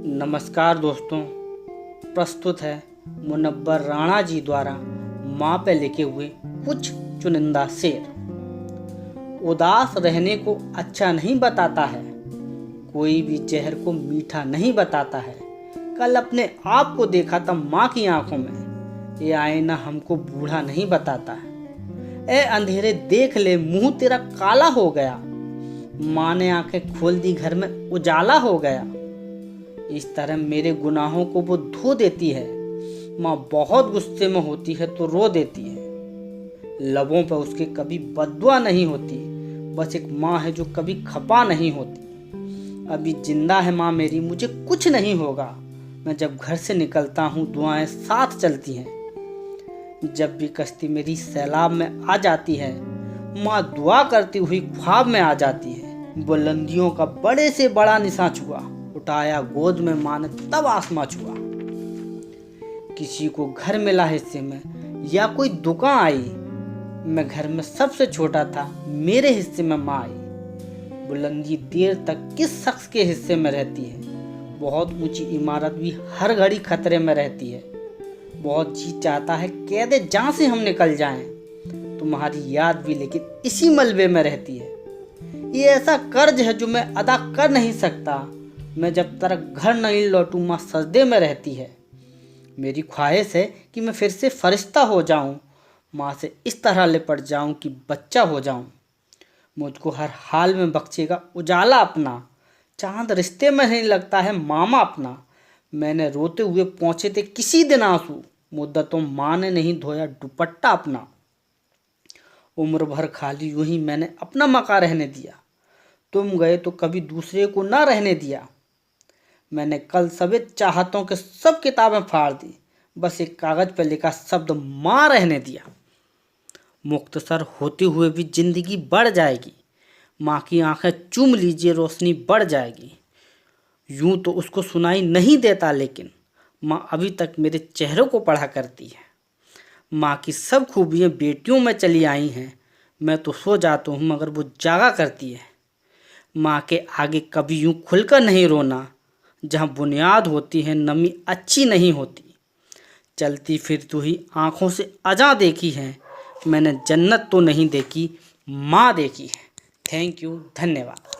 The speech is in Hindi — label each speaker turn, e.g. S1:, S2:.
S1: नमस्कार दोस्तों, प्रस्तुत है मुनव्वर राणा जी द्वारा माँ पे लिखे हुए कुछ चुनिंदा शेर। उदास रहने को अच्छा नहीं बताता है, कोई भी जहर को मीठा नहीं बताता है। कल अपने आप को देखा था माँ की आंखों में, ये आईना हमको बूढ़ा नहीं बताता है। ए अंधेरे देख ले, मुंह तेरा काला हो गया। माँ ने आंखें खोल दी, घर में उजाला हो गया। इस तरह मेरे गुनाहों को वो धो देती है। माँ बहुत गुस्से में होती है तो रो देती है। लबों पर उसके कभी बद्दुआ नहीं होती, बस एक माँ है जो कभी खपा नहीं होती। अभी जिंदा है माँ मेरी, मुझे कुछ नहीं होगा। मैं जब घर से निकलता हूँ दुआएं साथ चलती हैं। जब भी कश्ती मेरी सैलाब में आ जाती है, माँ दुआ करती हुई ख्वाब में आ जाती है। बुलंदियों का बड़े से बड़ा निशान छुआ, उठाया गोद में माँ ने तब आसमां छुआ। किसी को घर मिला हिस्से में या कोई दुकान आई, मैं घर में सबसे छोटा था, मेरे हिस्से में माँ आई। बुलंदी देर तक किस शख्स के हिस्से में रहती है, बहुत ऊंची इमारत भी हर घड़ी खतरे में रहती है। बहुत जी चाहता है कैदे जहाँ से हम निकल जाएं, तुम्हारी याद भी लेकिन इसी मलबे में रहती है। ये ऐसा कर्ज है जो मैं अदा कर नहीं सकता। मैं जब तक घर नहीं लौटूं माँ सजदे में रहती है। मेरी ख्वाहिश है कि मैं फिर से फरिश्ता हो जाऊं, माँ से इस तरह लिपट जाऊं कि बच्चा हो जाऊं। मुझको हर हाल में बख्शेगा उजाला अपना, चांद रिश्ते में नहीं लगता है मामा अपना। मैंने रोते हुए पहुँचे थे किसी दिन आंसू, मुद्दतों माँ ने नहीं धोया दुपट्टा अपना। उम्र भर खाली यूं ही मैंने अपना मकान रहने दिया, तुम गए तो कभी दूसरे को ना रहने दिया। मैंने कल सवेरे चाहतों के सब किताबें फाड़ दी, बस एक कागज पर लिखा शब्द माँ रहने दिया। मुख्तसर होते हुए भी जिंदगी बढ़ जाएगी, माँ की आंखें चूम लीजिए रोशनी बढ़ जाएगी। यूं तो उसको सुनाई नहीं देता, लेकिन माँ अभी तक मेरे चेहरे को पढ़ा करती है। माँ की सब खूबियाँ बेटियों में चली आई हैं। मैं तो सो जाता हूँ मगर वो जागा करती है। माँ के आगे कभी यूं खुलकर नहीं रोना, जहाँ बुनियाद होती है नमी अच्छी नहीं होती। चलती फिरती हुई आँखों से अजा देखी है, मैंने जन्नत तो नहीं देखी, माँ देखी है। थैंक यू, धन्यवाद।